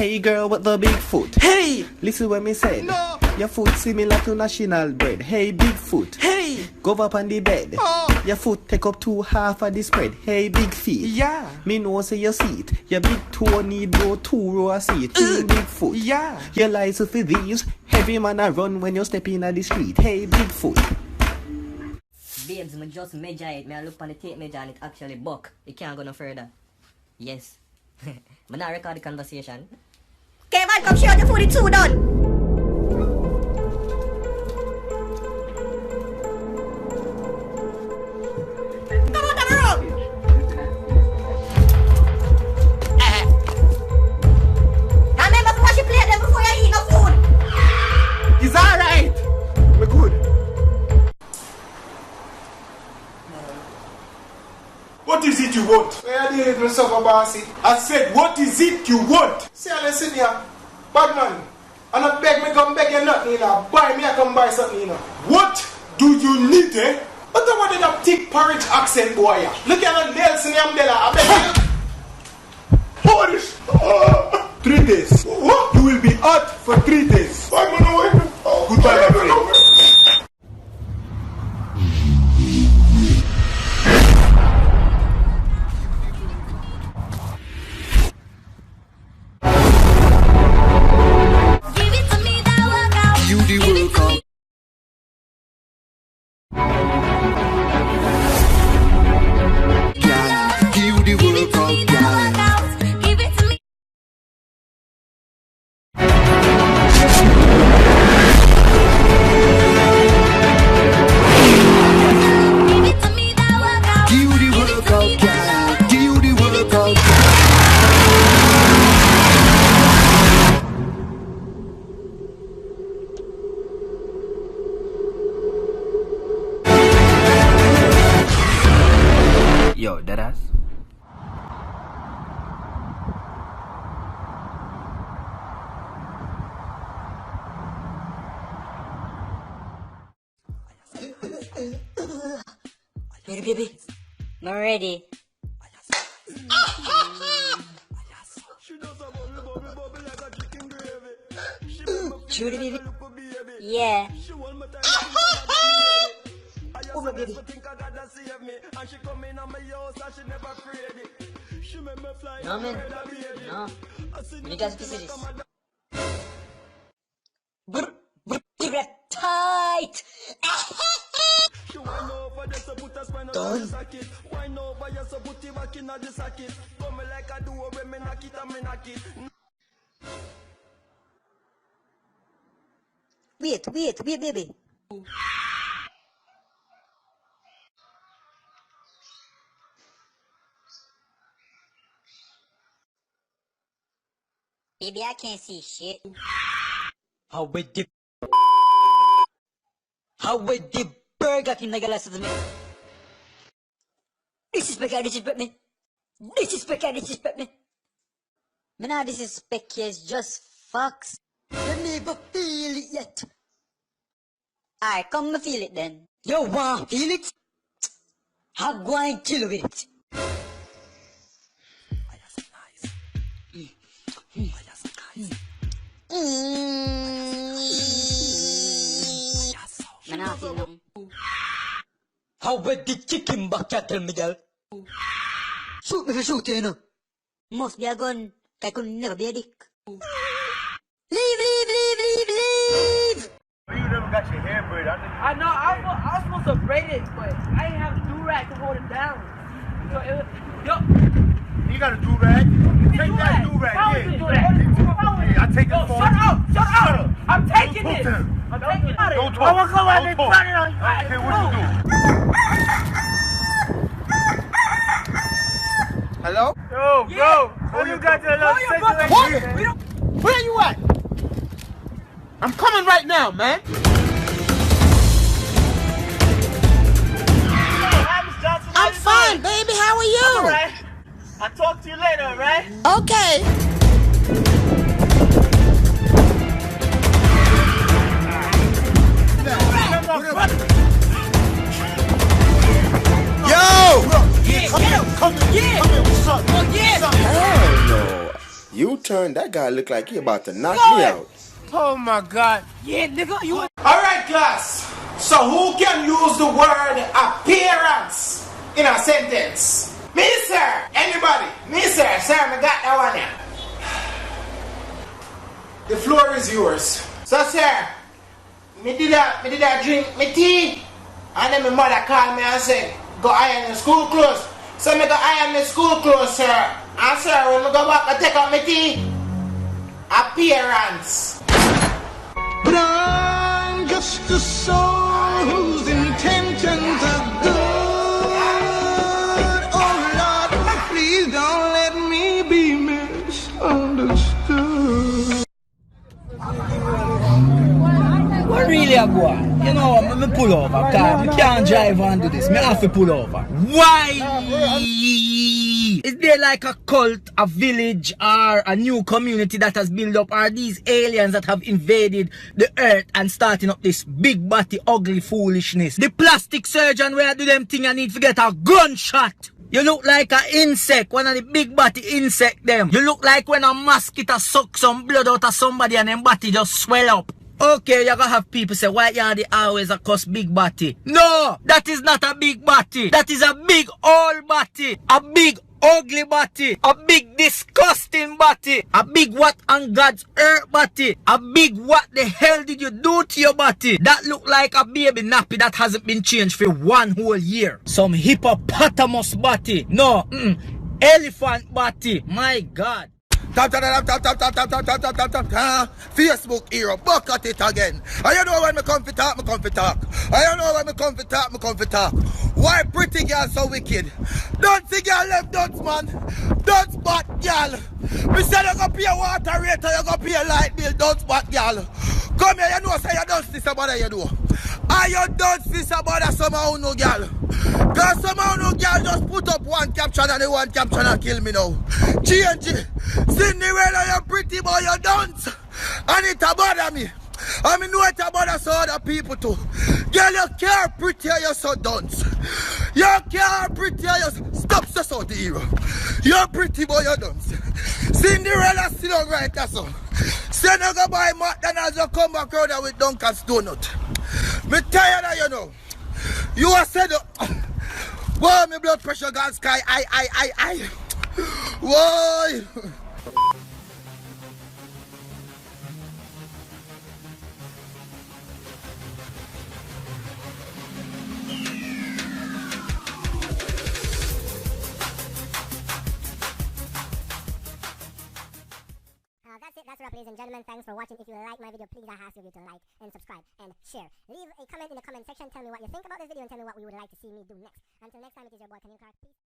Hey girl with the big foot. Hey! Listen what me said. No! Your foot similar to national bread. Hey big foot. Hey! Go up on the bed. Oh! Your foot take up 2/2 of the spread. Hey big feet. Yeah! Me know say you see it. Your big toe need go 2 row of seat. Big foot. Yeah! Your lies for these. Heavy man a run when you step in at the street. Hey big foot. Babes, me just measure it. Me I look on the tape measure and it actually buck. It can't go no further. Yes. Me not record the conversation. Okay, man, come share the 42 done. Come on, come around. And remember to wash your plate then before you eat no food. It's alright! We're good. What is it you want? Where are you doing so bossy? I said, what is it you want? See, I listen here. Bad man. And I beg me come beg you nothing, you know. Buy me, I come buy something, you know. What do you need, eh? What about that thick porridge accent, boy? Look at that Nelson Mandela. I beg you. Polish! 3 days. What? You will be out for 3 days. I'm going to Goodbye, my friend. Give it to me, that workout. You the Give it to workout. me. Girl, you the Give it to workout, me, girl. that workout. Give it to me. Give it to me, that workout. You the Give it to workout, me, that girl. You the workout, girl. Yo, deadass. Baby, I'm ready. Shoot it, baby. Yeah. Oh, my baby. No, man. No. You guys busy this. Keep it tight. Done. Wait, baby. Baby, I can't see shit. How with the Burger King nagalasan me? Disrespect me. Disrespect me. Man, this is spec is just fucks. You never feel it yet. Alright, come and feel it then. You want feel it? I'm going to kill with it. Man, I feel nothing. How with the chicken bucket tell me, girl? Shoot me for shooting, you. Must be a gun. I could never be a dick. Leave! You never got your hair braided. I know, I was supposed to braid it, but I didn't have a do-rag to hold it down. So it was, You got a do-rag? Take that do-rag. do-rag, How yeah. is it do-rag? Yeah, I take Yo, it for shut you. up! Shut up! I'm taking Don't this! talk to him. I'm taking it! Don't talk. I want to go out Don't and talk. run it on you. Okay, what you do? Hello? Yo, bro! Who you got to love situation? What? Where you at? I'm coming right now, man. I'm fine, baby. How are you? Alright. I'll talk to you later, alright? Okay. Yo! Yeah, Come here, yeah. what's up? Oh, yeah. Hell no. You turn, that guy look like he about to knock me out. Oh my God. Yeah, nigga, you Alright, class. So who can use the word appearance in a sentence? Me, sir. Anybody? Me, sir. Sir, I got that one here. The floor is yours. So, sir, me did a drink me tea. And then my mother called me and said, go iron your school clothes. So me go iron my school clothes, sir. And sir, when me go back I take out my tea. Appearance. But I'm just a soul whose intentions are good. Oh Lord, please don't let me be misunderstood. What really a go on? You know, me pull over, because I can't drive and do this. Me have to pull over. Why? Is there like a cult, a village, or a new community that has built up? Are these aliens that have invaded the earth and starting up this big body ugly foolishness? The plastic surgeon where do them thing I need to get a gunshot? You look like an insect, one of the big body insect them. You look like when a mosquito suck some blood out of somebody and them body just swell up. Okay, you're gonna have people say, why Yardy always a cuss big body? No, that is not a big body. That is a big old body. A big ugly body. A big disgusting body. A big what on God's earth body. A big what the hell did you do to your body? That look like a baby nappy that hasn't been changed for 1 whole year. Some hippopotamus body. No, elephant body. My God. Facebook hero, buck at it again. I don't know when me come for talk, me come for talk. I don't know when me come for talk, me come for talk. Why pretty girl so wicked? Don't see girl left dunce, man. Don't spot girl. Me say you go pay water rate, you go pay light bill, don't spot girl. Come here, you know say you don't see somebody you do. And you don't see somebody somehow no girl. Cause somehow no girl just put up one caption and the one caption and kill me now. Change. Cinderella, you pretty boy, you don't. And it a bother me. I mean, know it a bother so other people too. Girl, you can't pretty, you so dunce. You can't pretty, you stop so the hero. You're pretty boy, you dunce. Cinderella still on right that's all. Say no go buy McDonald's, you come back out there with Duncan's donut. Me tired of you know. You are said whoa, my blood pressure gone sky, I. Whoa. That's a wrap, ladies and gentlemen. Thanks for watching. If you like my video, please I ask you to like and subscribe and share. Leave a comment in the comment section. Tell me what you think about this video and tell me what we would like to see me do next. Until next time, it is your boy Kenny Clark. Peace.